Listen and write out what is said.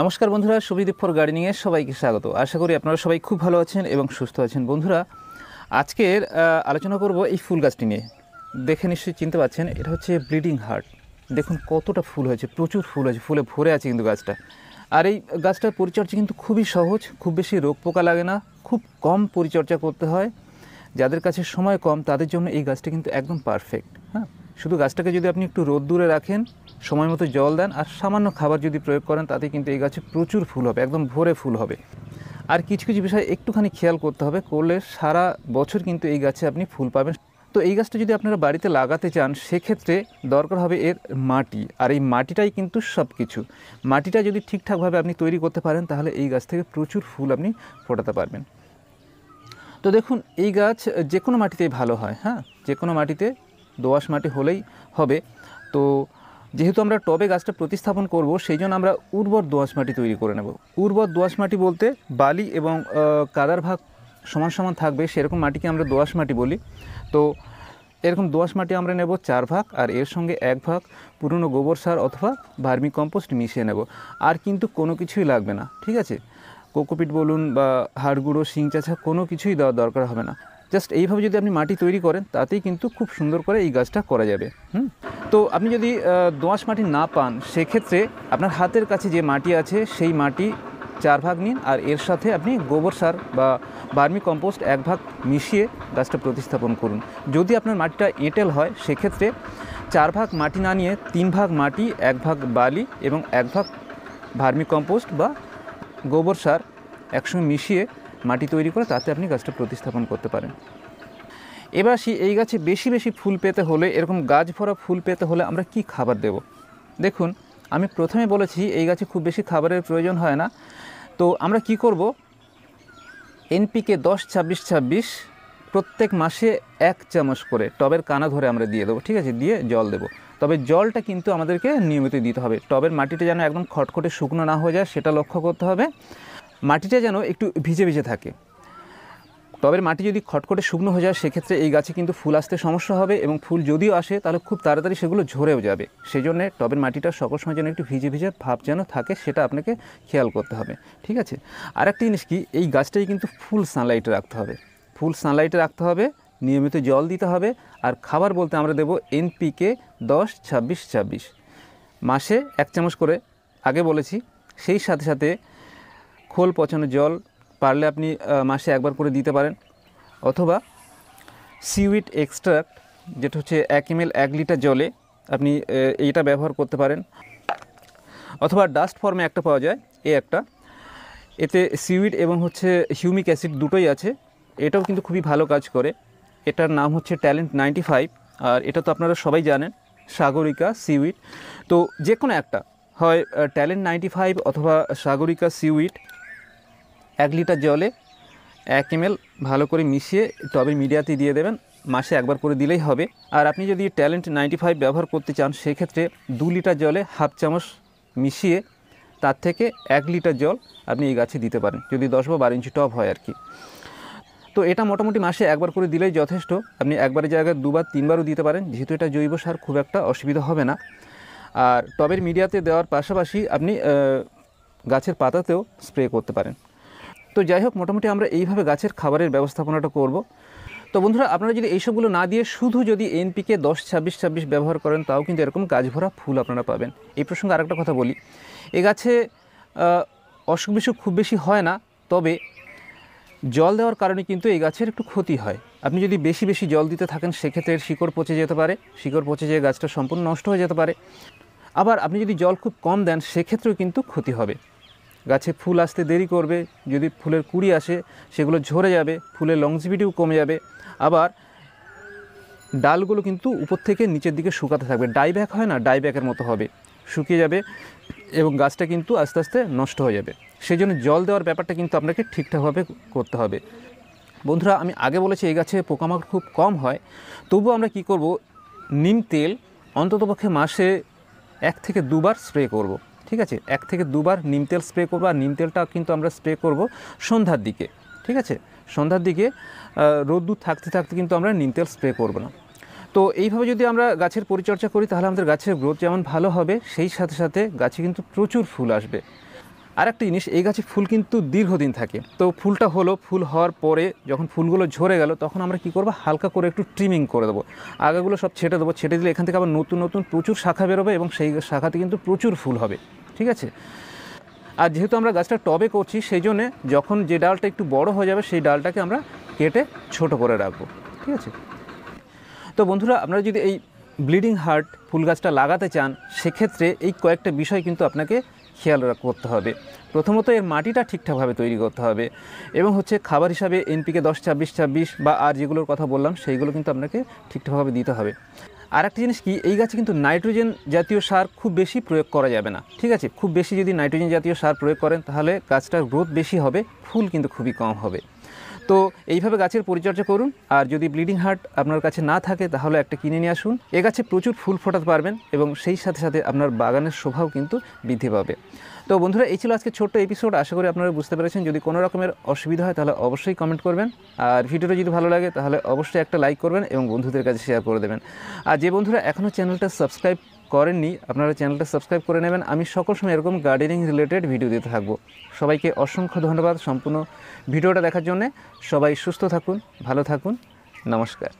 নমস্কার বন্ধুরা, শুভদীপ ফর গার্ডেনিংয়ে সবাইকে স্বাগত। আশা করি আপনারা সবাই খুব ভালো আছেন এবং সুস্থ আছেন। বন্ধুরা, আজকের আলোচনা করব এই ফুল গাছটি নিয়ে। দেখে নিশ্চয়ই চিনতে পারছেন, এটা হচ্ছে ব্লিডিং হার্ট। দেখুন কতটা ফুল হয়েছে, প্রচুর ফুল হয়েছে, ফুলে ভরে আছে কিন্তু গাছটা। আর এই গাছটার পরিচর্যা কিন্তু খুবই সহজ, খুব বেশি রোগ পোকা লাগে না, খুব কম পরিচর্যা করতে হয়। যাদের কাছে সময় কম তাদের জন্য এই গাছটা কিন্তু একদম পারফেক্ট। হ্যাঁ, শুধু গাছটাকে যদি আপনি একটু রোদ্দুরে রাখেন, সময় মতো জল দেন আর সামান্য খাবার যদি প্রয়োগ করেন, তাতে কিন্তু এই গাছে প্রচুর ফুল হবে, একদম ভরে ফুল হবে। আর কিছু কিছু বিষয় একটুখানি খেয়াল করতে হবে, করলে সারা বছর কিন্তু এই গাছে আপনি ফুল পাবেন। তো এই গাছটা যদি আপনারা বাড়িতে লাগাতে চান, সেক্ষেত্রে দরকার হবে এর মাটি। আর এই মাটিটাই কিন্তু সব কিছু। মাটিটা যদি ঠিকঠাকভাবে আপনি তৈরি করতে পারেন, তাহলে এই গাছ থেকে প্রচুর ফুল আপনি ফোটাতে পারবেন। তো দেখুন, এই গাছ যে কোনো মাটিতেই ভালো হয়। হ্যাঁ, যে কোনো মাটিতে, দোআঁশ মাটি হলেই হবে। তো যেহেতু আমরা টবে গাছটা প্রতিস্থাপন করব, সেই জন্য আমরা উর্বর দোআঁশ মাটি তৈরি করে নেব। উর্বর দোআঁশ মাটি বলতে বালি এবং কাদার ভাগ সমান সমান থাকবে, সেরকম মাটিকে আমরা দোআঁশ মাটি বলি। তো এরকম দোআঁশ মাটি আমরা নেব 4 ভাগ, আর এর সঙ্গে 1 ভাগ পুরনো গোবর সার অথবা ভার্মি কম্পোস্ট মিশিয়ে নেব। আর কিন্তু কোনো কিছুই লাগবে না, ঠিক আছে? কোকোপিট বলুন বা হাড় গুঁড়ো, শিং চাঁচা, কোনো কিছুই দেওয়ার দরকার হবে না। জাস্ট এইভাবে যদি আপনি মাটি তৈরি করেন, তাতেই কিন্তু খুব সুন্দর করে এই গাছটা করা যাবে। তো আপনি যদি দোআঁশ মাটি না পান, সেক্ষেত্রে আপনার হাতের কাছে যে মাটি আছে সেই মাটি 4 ভাগ নিন, আর এর সাথে আপনি গোবর সার বা ভার্মি কম্পোস্ট 1 ভাগ মিশিয়ে গাছটা প্রতিস্থাপন করুন। যদি আপনার মাটিটা এঁটেল হয়, সেক্ষেত্রে 4 ভাগ মাটি না নিয়ে 3 ভাগ মাটি, 1 ভাগ বালি এবং 1 ভাগ ভার্মি কম্পোস্ট বা গোবর সার একসঙ্গে মিশিয়ে মাটি তৈরি করে তাতে আপনি গাছটা প্রতিস্থাপন করতে পারেন। এবার আসি, এই গাছে বেশি বেশি ফুল পেতে হলে, এরকম গাছ ভরা ফুল পেতে হলে আমরা কি খাবার দেব। দেখুন, আমি প্রথমে বলেছি এই গাছে খুব বেশি খাবারের প্রয়োজন হয় না। তো আমরা কি করব, এনপিকে 10-26-26 প্রত্যেক মাসে 1 চামচ করে টবের কানা ধরে আমরা দিয়ে দেবো, ঠিক আছে? দিয়ে জল দেবো। তবে জলটা কিন্তু আমাদেরকে নিয়মিত দিতে হবে। টবের মাটিটা যেন একদম খটখটে শুকনো না হয়ে যায়, সেটা লক্ষ্য করতে হবে। মাটিটা যেন একটু ভিজে ভিজে থাকে। টবের মাটি যদি খটখটে শুকনো হয়ে যায়, সেক্ষেত্রে এই গাছে কিন্তু ফুল আসতে সমস্যা হবে, এবং ফুল যদিও আসে তাহলে খুব তাড়াতাড়ি সেগুলো ঝরেও যাবে। সেই জন্য টবের মাটিটা সকল সময় যেন একটু ভিজে ভিজে ভাব যেন থাকে, সেটা আপনাকে খেয়াল করতে হবে, ঠিক আছে? আর একটা জিনিস কি, এই গাছটাই কিন্তু ফুল সানলাইটে রাখতে হবে। ফুল সানলাইটে রাখতে হবে, নিয়মিত জল দিতে হবে। আর খাবার বলতে আমরা দেবো এনপিকে 10-26-26 মাসে 1 চামচ করে, আগে বলেছি। সেই সাথে সাথে খোল পচানো জল পারলে আপনি মাসে 1 বার করে দিতে পারেন, অথবা সিউইড এক্সট্রাক্ট, যেটা হচ্ছে 1 ml 1 লিটার জলে আপনি এইটা ব্যবহার করতে পারেন। অথবা ডাস্ট ফর্মে একটা পাওয়া যায়, একটা, এতে সিউইড এবং হচ্ছে হিউমিক অ্যাসিড দুটোই আছে। এটাও কিন্তু খুবই ভালো কাজ করে। এটার নাম হচ্ছে ট্যালেন্ট 95, আর এটা তো আপনারা সবাই জানেন, সাগরিকা সিউইড। তো যে কোনো একটা, হয় ট্যালেন্ট 95 অথবা সাগরিকা সিউইড 1 লিটার জলে 1 ml ভালো করে মিশিয়ে টবের মিডিয়াতে দিয়ে দেবেন। মাসে 1 বার করে দিলেই হবে। আর আপনি যদি ট্যালেন্ট 95 ব্যবহার করতে চান, সেক্ষেত্রে 2 লিটার জলে 1/2 চামচ মিশিয়ে তার থেকে 1 লিটার জল আপনি এই গাছে দিতে পারেন, যদি 10 বা 12 ইঞ্চি টব হয় আর কি। তো এটা মোটামুটি মাসে 1 বার করে দিলেই যথেষ্ট। আপনি একবারের জায়গায় 2 বার 3 বারও দিতে পারেন, যেহেতু এটা জৈব সার, খুব একটা অসুবিধা হবে না। আর টবের মিডিয়াতে দেওয়ার পাশাপাশি আপনি গাছের পাতাতেও স্প্রে করতে পারেন। তো যাই হোক, মোটামুটি আমরা এইভাবে গাছের খাবারের ব্যবস্থাপনাটা করব। তো বন্ধুরা, আপনারা যদি এইসবগুলো না দিয়ে শুধু যদি এনপিকে 10-26-26 ব্যবহার করেন, তাও কিন্তু এরকম গাছ ভরা ফুল আপনারা পাবেন। এই প্রসঙ্গে আরেকটা কথা বলি, এই গাছে অসুখ বিসুখ খুব বেশি হয় না, তবে জল দেওয়ার কারণে কিন্তু এই গাছের একটু ক্ষতি হয়। আপনি যদি বেশি বেশি জল দিতে থাকেন, সেক্ষেত্রে শিকড় পচে যেতে পারে, শিকড় পচে যেয়ে গাছটা সম্পূর্ণ নষ্ট হয়ে যেতে পারে। আবার আপনি যদি জল খুব কম দেন, সেক্ষেত্রেও কিন্তু ক্ষতি হবে, গাছে ফুল আসতে দেরি করবে। যদি ফুলের কুঁড়ি আসে, সেগুলো ঝরে যাবে, ফুলের লংজিভিটিও কমে যাবে। আবার ডালগুলো কিন্তু উপর থেকে নিচের দিকে শুকাতে থাকবে, ডাইব্যাক হয় না, ডাইব্যাকের মতো হবে, শুকিয়ে যাবে, এবং গাছটা কিন্তু আস্তে আস্তে নষ্ট হয়ে যাবে। সেই জন্য জল দেওয়ার ব্যাপারটা কিন্তু আপনাকে ঠিকঠাকভাবে করতে হবে। বন্ধুরা, আমি আগে বলেছি এই গাছে পোকামাকড় খুব কম হয়, তবুও আমরা কি করব, নিম তেল অন্ততপক্ষে মাসে 1 থেকে 2 বার স্প্রে করব, ঠিক আছে? 1 থেকে 2 বার নিম তেল স্প্রে করবো। আর নিম তেলটা কিন্তু আমরা স্প্রে করব সন্ধ্যার দিকে, ঠিক আছে? সন্ধ্যার দিকে রোদ্দুর থাকতে থাকতে কিন্তু আমরা নিম তেল স্প্রে করব না। তো এইভাবে যদি আমরা গাছের পরিচর্যা করি, তাহলে আমাদের গাছের গ্রোথ যেমন ভালো হবে, সেই সাথে সাথে গাছে কিন্তু প্রচুর ফুল আসবে। আর একটা জিনিস, এই গাছে ফুল কিন্তু দীর্ঘদিন থাকে। তো ফুলটা হলো, ফুল হওয়ার পরে যখন ফুলগুলো ঝরে গেল তখন আমরা কি করব, হালকা করে একটু ট্রিমিং করে দেবো, আগাগুলো সব ছেটে দেবো। ছেটে দিলে এখান থেকে আবার নতুন নতুন প্রচুর শাখা বেরোবে এবং সেই শাখাতে কিন্তু প্রচুর ফুল হবে, ঠিক আছে। আর যেহেতু আমরা গাছটা টবে করছি, সেই জন্যে যখন যে ডালটা একটু বড় হয়ে যাবে সেই ডালটাকে আমরা কেটে ছোট করে রাখবো, ঠিক আছে। তো বন্ধুরা, আপনারা যদি এই ব্লিডিং হার্ট ফুল গাছটা লাগাতে চান, সেক্ষেত্রে এই কয়েকটা বিষয় কিন্তু আপনাকে খেয়াল করতে হবে। প্রথমত এর মাটিটা ঠিকঠাকভাবে তৈরি করতে হবে এবং হচ্ছে খাবার হিসাবে NPK 10-26-26 বা আর যেগুলোর কথা বললাম সেইগুলো কিন্তু আপনাকে ঠিকঠাকভাবে দিতে হবে। আর একটা জিনিস কি, এই গাছে কিন্তু নাইট্রোজেন জাতীয় সার খুব বেশি প্রয়োগ করা যাবে না, ঠিক আছে। খুব বেশি যদি নাইট্রোজেন জাতীয় সার প্রয়োগ করেন তাহলে গাছটার গ্রোথ বেশি হবে, ফুল কিন্তু খুবই কম হবে। তো এইভাবে গাছের পরিচর্যা করুন। আর যদি ব্লিডিং হার্ট আপনার কাছে না থাকে তাহলে একটা কিনে নিয়ে আসুন। এ গাছে প্রচুর ফুল ফোটাতে পারবেন এবং সেই সাথে সাথে আপনার বাগানের শোভাও কিন্তু বৃদ্ধি পাবে। তো বন্ধুরা, এই ছিল আজকে ছোট্ট এপিসোড। আশা করি আপনারা বুঝতে পেরেছেন। যদি কোনো রকমের অসুবিধা হয় তাহলে অবশ্যই কমেন্ট করবেন। আর ভিডিওটা যদি ভালো লাগে তাহলে অবশ্যই একটা লাইক করবেন এবং বন্ধুদের কাছে শেয়ার করে দেবেন। আর যে বন্ধুরা এখনও চ্যানেলটা সাবস্ক্রাইব করেননি, আপনারা চ্যানেলটা সাবস্ক্রাইব করে নেবেন। আমি সকল সময় এরকম গার্ডেনিং রিলেটেড ভিডিও দিতে থাকবো। সবাইকে অসংখ্য ধন্যবাদ সম্পূর্ণ ভিডিওটা দেখার জন্যে। সবাই সুস্থ থাকুন, ভালো থাকুন, নমস্কার।